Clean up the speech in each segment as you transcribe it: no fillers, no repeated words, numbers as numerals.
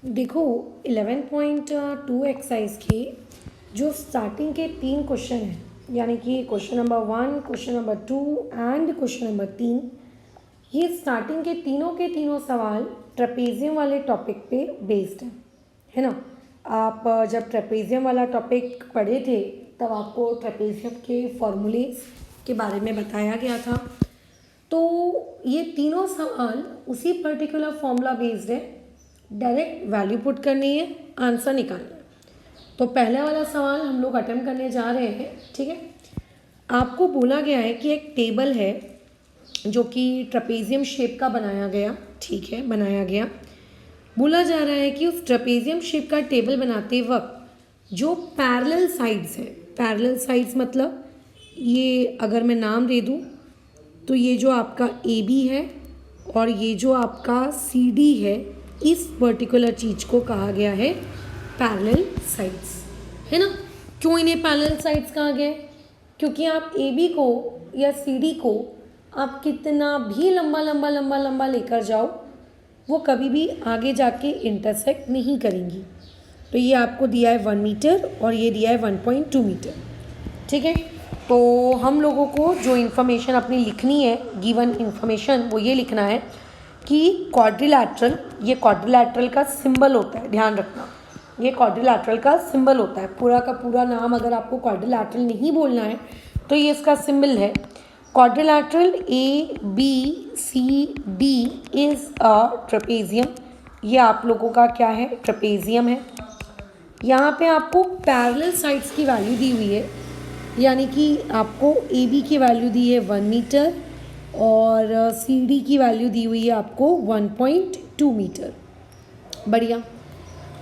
देखो 11.2 एक्सरसाइज के जो स्टार्टिंग के 3 क्वेश्चन हैं, यानी कि question number 1, question number 2 and question number 3, ये स्टार्टिंग के तीनों सवाल ट्रेपेजियम वाले टॉपिक पे बेस्ड है ना। आप जब ट्रेपेजियम वाला टॉपिक पढ़े थे तब आपको ट्रेपेजियम के फॉर्मूलेज के बारे में बताया गया था। तो ये तीनों सवाल उसी पर्टिकुलर फॉर्मूला बेस्ड है। डायरेक्ट वैल्यू पुट करनी है, आंसर निकालना है। तो पहला वाला सवाल हम लोग अटेम्प्ट करने जा रहे हैं। ठीक है, आपको बोला गया है कि एक टेबल है जो कि ट्रेपेजियम शेप का बनाया गया। ठीक है, बनाया गया। बोला जा रहा है कि उस ट्रेपेजियम शेप का टेबल बनाते वक्त जो पैरेलल साइड्स है, पैरेलल साइड्स मतलब ये अगर मैं नाम दे दूँ तो ये जो आपका ए बी है और ये जो आपका सी डी है, इस पर्टिकुलर चीज़ को कहा गया है पैरेलल साइड्स, है ना। क्यों इन्हें पैरेलल साइड्स कहा गया है? क्योंकि आप ए बी को या सी डी को आप कितना भी लंबा लेकर जाओ, वो कभी भी आगे जाके इंटरसेक्ट नहीं करेंगी। तो ये आपको दिया है 1 मीटर और ये दिया है 1.2 मीटर। ठीक है, तो हम लोगों को जो इन्फॉर्मेशन अपनी लिखनी है, गिवन इन्फॉर्मेशन, वो ये लिखना है कि क्वाड्रिलैटरल, ये क्वाड्रिलैटरल का सिंबल होता है, ध्यान रखना, ये क्वाड्रिलैटरल का सिंबल होता है। पूरा का पूरा नाम अगर आपको क्वाड्रिलैटरल नहीं बोलना है तो ये इसका सिंबल है। Quadrilateral A B C D is a trapezium. ये आप लोगों का क्या है? ट्रेपेजियम है। यहाँ पे आपको पैरेलल साइड्स की वैल्यू दी हुई है, यानी कि आपको ए बी की वैल्यू दी है 1 मीटर और सी डी की वैल्यू दी हुई है आपको 1.2 मीटर। बढ़िया।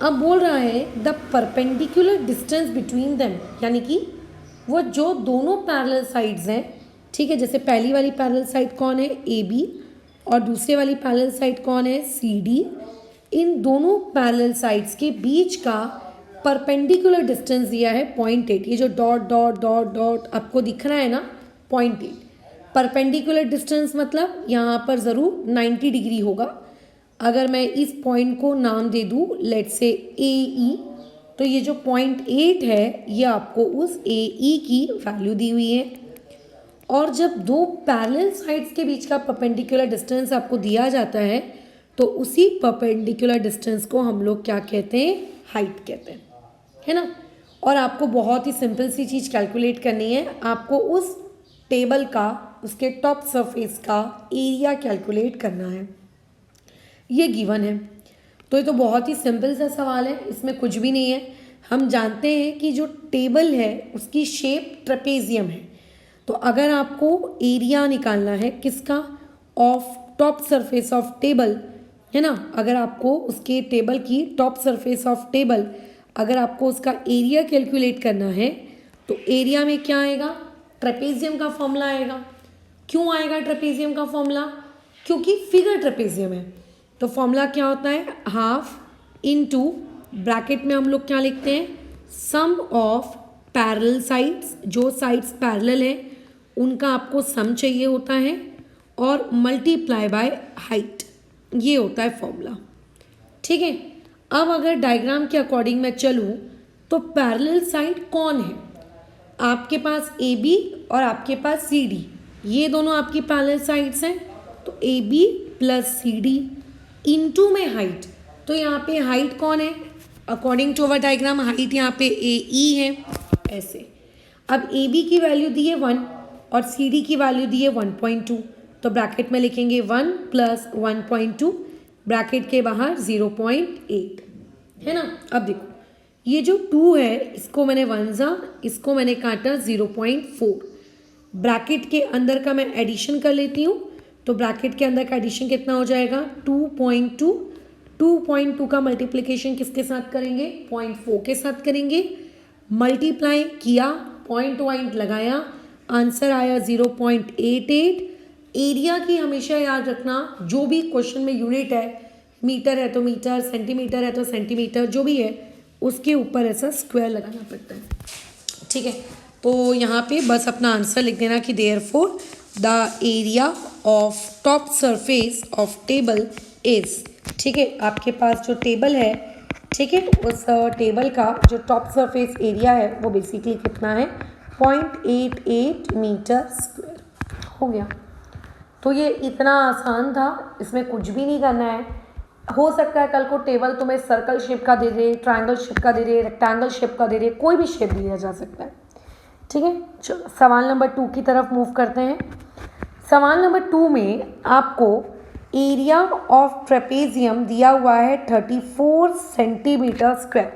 अब बोल रहा है the perpendicular distance between them, यानी कि वो जो दोनों पैरेलल साइड्स हैं। ठीक है, जैसे पहली वाली पैरेलल साइड कौन है? ए बी, और दूसरे वाली पैरेलल साइड कौन है? C D. इन दोनों पैरेलल साइड्स के बीच का परपेंडिकुलर डिस्टेंस दिया है 0.8। ये जो डॉट डॉट डॉट डॉट आपको दिख रहा है ना, 0.8 परपेंडिकुलर डिस्टेंस मतलब यहाँ पर ज़रूर 90 डिग्री होगा। अगर मैं इस पॉइंट को नाम दे दूँ लेट्स से ए ई, तो ये जो 0.8 है ये आपको उस ए ई की वैल्यू दी हुई है। और जब दो पैरेलल साइड्स के बीच का परपेंडिकुलर डिस्टेंस आपको दिया जाता है तो उसी परपेंडिकुलर डिस्टेंस को हम लोग क्या कहते हैं? हाइट कहते हैं, है ना। और आपको बहुत ही सिंपल सी चीज़ कैलकुलेट करनी है। आपको उस टेबल का, उसके टॉप सरफेस का एरिया कैलकुलेट करना है। ये गिवन है। तो ये तो बहुत ही सिंपल सा सवाल है, इसमें कुछ भी नहीं है। हम जानते हैं कि जो टेबल है उसकी शेप ट्रेपेजियम है। तो अगर आपको एरिया निकालना है किसका? Of top surface of table, है ना। अगर आपको उसके टेबल की टॉप सरफेस ऑफ टेबल, अगर आपको उसका एरिया कैलकुलेट करना है तो एरिया में क्या आएगा? ट्रेपेजियम का फॉर्मूला आएगा। क्यों आएगा ट्रेपेजियम का फॉर्मूला? क्योंकि फिगर ट्रेपेजियम है। तो फॉर्मूला क्या होता है? हाफ इनटू, ब्रैकेट में हम लोग क्या लिखते हैं? सम ऑफ पैरेलल साइड्स, जो साइड्स पैरेलल है उनका आपको सम चाहिए होता है, और मल्टीप्लाई बाय हाइट, ये होता है फॉर्मूला। ठीक है, अब अगर डायग्राम के अकॉर्डिंग मैं चलूँ तो पैरेलल साइड कौन है? आपके पास ए बी और आपके पास सी डी, ये दोनों आपकी पैरेलल साइड्स हैं। तो A B plus C D into में हाइट, तो यहाँ पे हाइट कौन है? According to our diagram height यहाँ पे ए ई है, ऐसे। अब ए बी की वैल्यू दी है 1 और सी डी की वैल्यू दी है 1.2, तो ब्रैकेट में लिखेंगे 1 प्लस 1.2, ब्रैकेट के बाहर 0.8, है ना। अब देखो ये जो 2 है इसको मैंने 1 ज़ा, इसको मैंने काटा 0.4। ब्रैकेट के अंदर का मैं एडिशन कर लेती हूँ, तो ब्रैकेट के अंदर का एडिशन कितना हो जाएगा? 2.2। 2.2 का मल्टीप्लिकेशन किसके साथ करेंगे? 0.4 के साथ करेंगे। मल्टीप्लाई किया, पॉइंट लगाया, आंसर आया 0.88। एरिया की हमेशा याद रखना, जो भी क्वेश्चन में यूनिट है, मीटर है तो मीटर, सेंटीमीटर है तो सेंटीमीटर, जो भी है उसके ऊपर ऐसा स्क्वायर लगाना पड़ता है। ठीक है, तो यहाँ पे बस अपना आंसर लिख देना कि therefore the area of top surface of table is. ठीक है, आपके पास जो टेबल है ठीक है। उस टेबल का जो टॉप सरफेस एरिया है वो बेसिकली कितना है 0.88 मीटर स्क्वायर हो गया। तो ये इतना आसान था, इसमें कुछ भी नहीं करना है। हो सकता है कल को टेबल तुम्हें सर्कल शेप का दे दे, ट्रायंगल शेप का दे दे, रेक्टेंगल शेप का दे दे, कोई भी शेप दिया जा सकता है। ठीक है, चलो सवाल नंबर 2 की तरफ मूव करते हैं। सवाल नंबर 2 में आपको एरिया ऑफ ट्रेपेजियम दिया हुआ है 34 सेंटीमीटर स्क्वायर,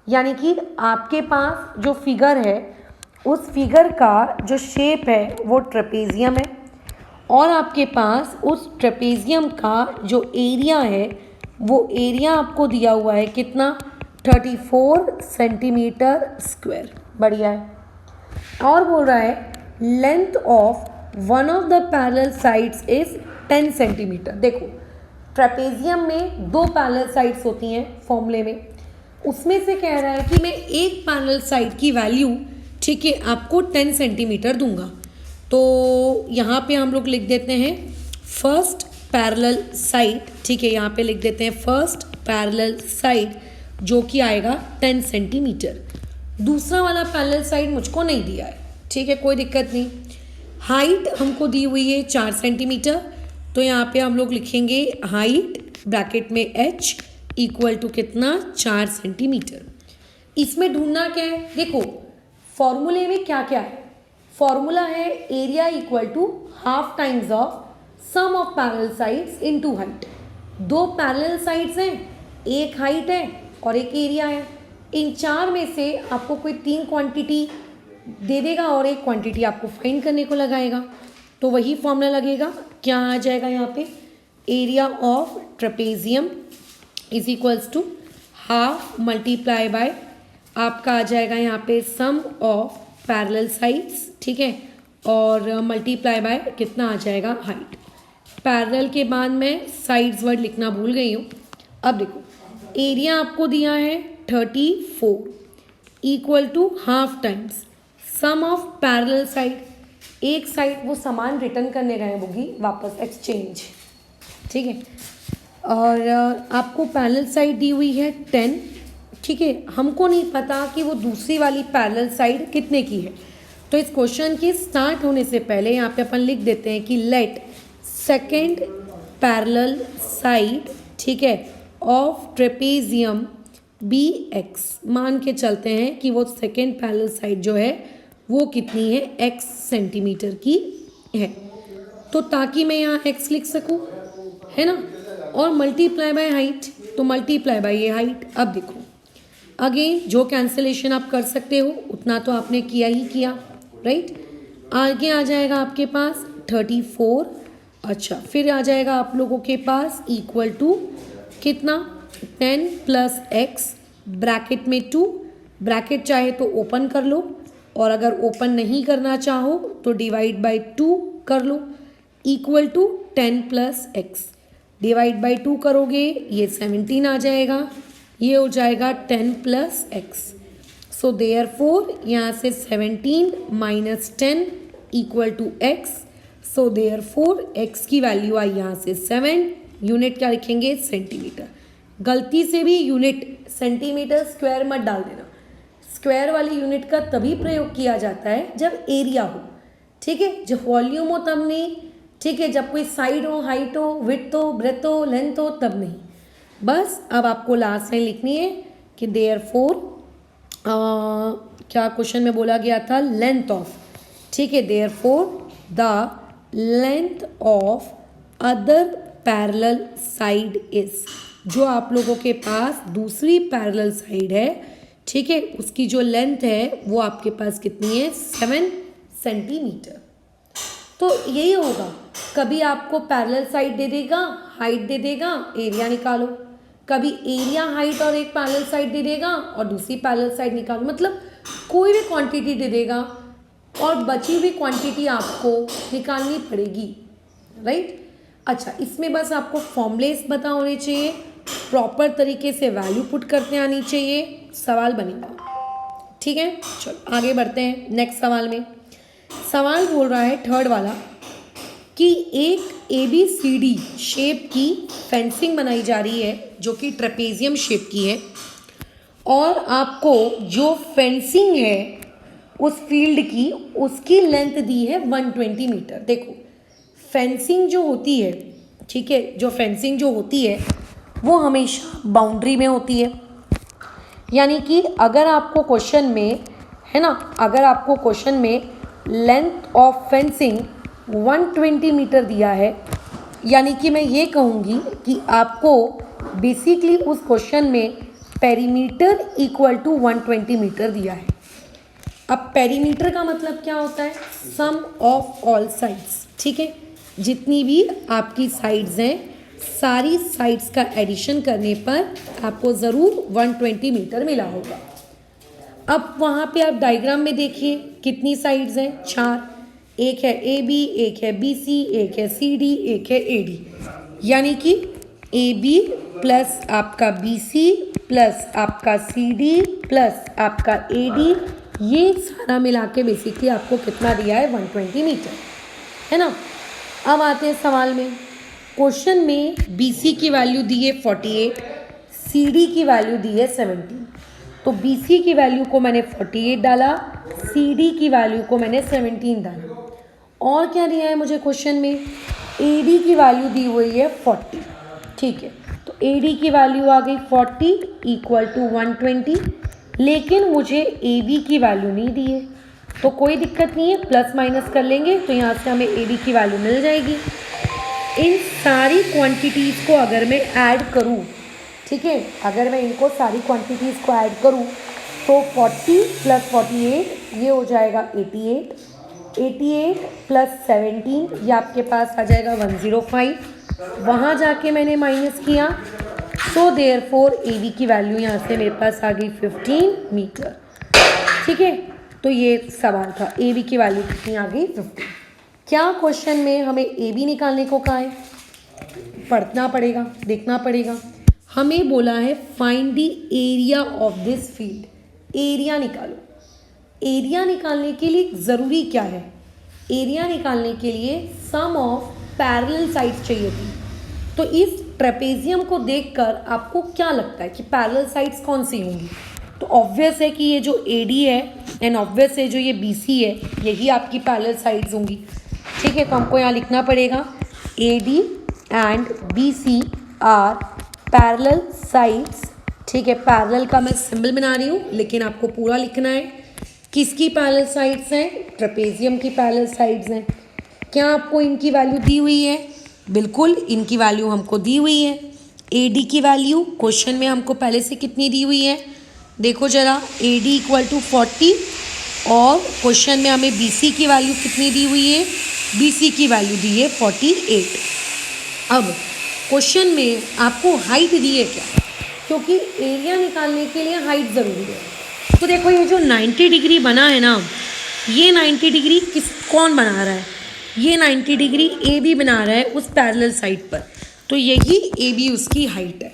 यानी कि आपके पास जो फिगर है उस फिगर का जो शेप है वो ट्रेपेजियम है और आपके पास उस ट्रेपेजियम का जो एरिया है वो एरिया आपको दिया हुआ है कितना 34 सेंटीमीटर स्क्वायर। बढ़िया है। और बोल रहा है length of one of the parallel sides is 10 centimetre. देखो ट्रेपेजियम में 2 पैरेलल साइड्स होती हैं फॉर्मूले में, उसमें से कह रहा है कि मैं एक पैरेलल साइड की वैल्यू ठीक है आपको 10 सेंटीमीटर दूंगा। तो यहाँ पे हम लोग लिख देते हैं फर्स्ट पैरेलल साइड। ठीक है, यहाँ पे लिख देते हैं फर्स्ट पैरेलल साइड जो कि आएगा 10 सेंटीमीटर। दूसरा वाला पैरेलल साइड मुझको नहीं दिया है, ठीक है, कोई दिक्कत नहीं। हाइट हमको दी हुई है 4 सेंटीमीटर, तो यहाँ पे हम लोग लिखेंगे हाइट ब्रैकेट में h इक्वल टू कितना 4 सेंटीमीटर। इसमें ढूंढना क्या है, देखो फॉर्मूले में क्या क्या है। फॉर्मूला है area equal to half times of sum of parallel sides into height. 2 parallel sides हैं, एक हाइट है और एक एरिया है। इन 4 में से आपको कोई 3 क्वांटिटी दे देगा और एक क्वांटिटी आपको फाइंड करने को लगाएगा। तो वही फॉर्मूला लगेगा, क्या आ जाएगा यहाँ पे area of trapezium is equals to half multiply by आपका आ जाएगा यहाँ पे सम ऑफ पैरेलल साइड्स, ठीक है, और मल्टीप्लाई बाय कितना आ जाएगा हाइट। पैरेलल के बाद में साइड्स वर्ड लिखना भूल गई हूँ। अब देखो एरिया आपको दिया है 34 equal to half times sum of parallel side. एक साइड वो सामान रिटर्न करने गए होगी वापस एक्सचेंज, ठीक है, और आपको पैरेलल साइड दी हुई है 10, ठीक है। हमको नहीं पता कि वो दूसरी वाली पैरेलल साइड कितने की है, तो इस क्वेश्चन के स्टार्ट होने से पहले यहाँ पे अपन लिख देते हैं कि लेट सेकेंड पैरेलल साइड, ठीक है, ऑफ ट्रेपेजियम बी एक्स। मान के चलते हैं कि वो सेकेंड पैरेलल साइड जो है वो कितनी है x सेंटीमीटर की है, तो ताकि मैं यहाँ x लिख सकूँ, है ना, और मल्टीप्लाई बाय हाइट, तो मल्टीप्लाई बाय ये हाइट। अब देखो अगेन जो कैंसिलेशन आप कर सकते हो उतना तो आपने किया ही किया, राइट। आगे आ जाएगा आपके पास 34, अच्छा फिर आ जाएगा आप लोगों के पास इक्वल टू कितना 10 प्लस x ब्रैकेट में 2, ब्रैकेट चाहे तो ओपन कर लो और अगर ओपन नहीं करना चाहो तो डिवाइड बाय 2 कर लो, equal to 10 plus x। Divide by 2 करोगे ये 17 आ जाएगा, ये हो जाएगा 10 प्लस x। सो देयरफॉर यहाँ से 17 minus 10 equal to x। So therefore x की वैल्यू आई यहाँ से 7, यूनिट क्या लिखेंगे सेंटीमीटर। गलती से भी यूनिट सेंटीमीटर स्क्वायर मत डाल देना, स्क्वायर वाली यूनिट का तभी प्रयोग किया जाता है जब एरिया हो, ठीक है, जब वॉल्यूम हो तब नहीं, ठीक है, जब कोई साइड हो, हाइट हो, विड्थ हो, ब्रेथ हो, लेंथ हो तब नहीं। बस अब आपको लास्ट लाइन लिखनी है कि देयरफॉर क्या क्वेश्चन में बोला गया था लेंथ ऑफ, ठीक है, therefore the length of other parallel side is, जो आप लोगों के पास दूसरी पैरेलल साइड है, ठीक है, उसकी जो लेंथ है वो आपके पास कितनी है 7 सेंटीमीटर। तो यही होगा, कभी आपको पैरेलल साइड दे देगा, हाइट दे देगा, एरिया निकालो, कभी एरिया हाइट और एक पैरेलल साइड दे देगा और दूसरी पैरेलल साइड निकालो, मतलब कोई भी क्वांटिटी दे देगा और बची हुई क्वांटिटी आपको निकालनी पड़ेगी, राइट। अच्छा इसमें बस आपको फॉर्मूलेस पता होने चाहिए, प्रॉपर तरीके से वैल्यू पुट करते आनी चाहिए, सवाल बनेगा, ठीक है। चलो आगे बढ़ते हैं नेक्स्ट सवाल में। सवाल बोल रहा है थर्ड वाला, कि एक ABCD शेप की फेंसिंग बनाई जा रही है जो कि ट्रेपेजियम शेप की है, और आपको जो फेंसिंग है उस फील्ड की उसकी लेंथ दी है 120 मीटर। देखो फेंसिंग जो होती है, ठीक है, जो फेंसिंग जो होती है वो हमेशा बाउंड्री में होती है। यानी कि अगर आपको क्वेश्चन में है ना, अगर आपको क्वेश्चन में लेंथ ऑफ फेंसिंग 120 मीटर दिया है, यानी कि मैं ये कहूँगी कि आपको बेसिकली उस क्वेश्चन में पेरीमीटर इक्वल टू 120 मीटर दिया है। अब पेरीमीटर का मतलब क्या होता है? सम ऑफ ऑल साइड्स, ठीक है, जितनी भी आपकी साइड्स हैं सारी साइड्स का एडिशन करने पर आपको ज़रूर 120 मीटर मिला होगा। अब वहाँ पे आप डायग्राम में देखिए कितनी साइड्स हैं, 4। एक है AB, एक है BC, एक है CD, एक है AD। यानी कि AB प्लस आपका BC प्लस आपका CD प्लस आपका AD, ये सारा मिला के बेसिकली आपको कितना दिया है? 120 मीटर, है ना। अब आते हैं सवाल में। क्वेश्चन में BC की वैल्यू दी है 48, CD की वैल्यू दी है 17। तो BC की वैल्यू को मैंने 48 डाला, CD की वैल्यू को मैंने 17 डाला। और क्या दिया है मुझे क्वेश्चन में? AD की वैल्यू दी हुई है 40, ठीक है। तो AD की वैल्यू आ गई 40 इक्वल टू 120, लेकिन मुझे AB की वैल्यू नहीं दी है। तो कोई दिक्कत नहीं है, प्लस माइनस कर लेंगे तो यहाँ से हमें AB की वैल्यू मिल जाएगी। इन सारी क्वांटिटीज़ को अगर मैं ऐड करूँ, ठीक है, अगर मैं इनको सारी क्वांटिटीज़ को ऐड करूँ तो 40 प्लस 48 ये हो जाएगा 88, 88 प्लस 17 ये आपके पास आ जाएगा 105। वहाँ जाके मैंने माइनस किया, सो देयरफॉर AB की वैल्यू यहाँ से मेरे पास आ गई 15 मीटर, ठीक है। तो ये सवाल था, AB की वैल्यू कितनी आ गई? 15। क्या क्वेश्चन में हमें AB निकालने को कहा है? पढ़ना पड़ेगा, देखना पड़ेगा। हमें बोला है find the area of this field. Area निकालो। एरिया निकालने के लिए ज़रूरी क्या है? एरिया निकालने के लिए सम ऑफ पैरेलल साइड्स चाहिए थी। तो इस ट्रेपेजियम को देखकर आपको क्या लगता है कि पैरेलल साइड्स कौन सी होंगी? तो ऑब्वियस है कि ये जो AD है एंड ऑब्वियस है जो ये BC है, यही आपकी पैरेलल साइड्स होंगी, ठीक है। तो हमको यहाँ लिखना पड़ेगा AD and BC are parallel sides, ठीक है। पैरेलल का मैं सिंबल बना रही हूँ, लेकिन आपको पूरा लिखना है। किसकी पैरेलल साइड्स हैं? ट्रेपेजियम की पैरेलल साइड्स हैं। क्या आपको इनकी वैल्यू दी हुई है? बिल्कुल, इनकी वैल्यू हमको दी हुई है। AD की वैल्यू क्वेश्चन में हमको पहले से कितनी दी हुई है? देखो ज़रा, AD इक्वल टू 40 और क्वेश्चन में हमें BC की वैल्यू कितनी दी हुई है? BC की वैल्यू दी है 48। अब क्वेश्चन में आपको हाइट दी है क्या? क्योंकि एरिया निकालने के लिए हाइट ज़रूरी है। तो देखो ये जो 90 डिग्री बना है ना, ये 90 डिग्री कौन बना रहा है? ये 90 डिग्री AB बना रहा है उस पैरेलल साइड पर, तो यही AB उसकी हाइट है।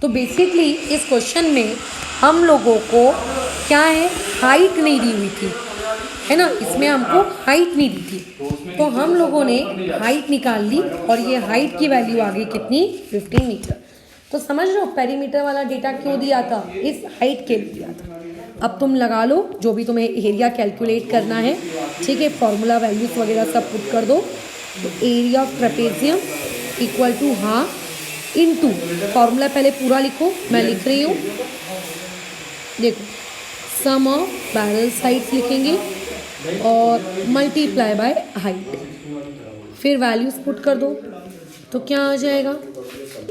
तो बेसिकली इस क्वेश्चन में हम लोगों को क्या है? हाइट नहीं दी हुई थी, है ना, इसमें हमको हाइट नहीं दी थी। तो हम लोगों ने हाइट निकाल ली और ये हाइट की वैल्यू आ गई कितनी? 15 मीटर। तो समझ लो पेरीमीटर वाला डेटा क्यों दिया था? इस हाइट के लिए दिया था। अब तुम लगा लो जो भी तुम्हें एरिया कैलकुलेट करना है, ठीक है, फॉर्मूला वैल्यूज वगैरह सब पुट कर दो। तो area of trapezium equal to half into, formula पहले पूरा लिखो, मैं लिख रही हूँ, देखो, सम ऑफ पैरेलल साइड्स लिखेंगे और मल्टीप्लाई बाय हाइट, फिर वैल्यूज पुट कर दो। तो क्या आ जाएगा?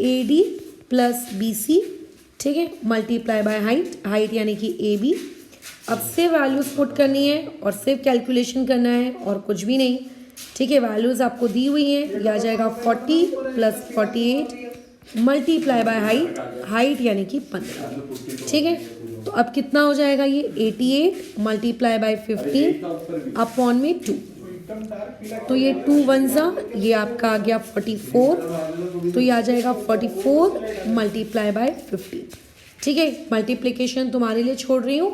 AD प्लस BC, ठीक है, मल्टीप्लाई बाय हाइट, हाइट यानी कि AB। अब सिर्फ वैल्यूज पुट करनी है और सिर्फ कैलकुलेशन करना है और कुछ भी नहीं, ठीक है। वैल्यूज आपको दी हुई हैं, ये आ जाएगा 40 plus 48 multiply by height, height यानी कि 15, ठीक है। तो अब कितना हो जाएगा? ये 88 मल्टीप्लाई बाय 15 अपॉन में 2, तो ये 2 1 ज़ा, ये आपका आ गया 44, तो ये आ जाएगा 44 मल्टीप्लाई बाय 15, ठीक है। मल्टीप्लिकेशन तुम्हारे लिए छोड़ रही हूँ।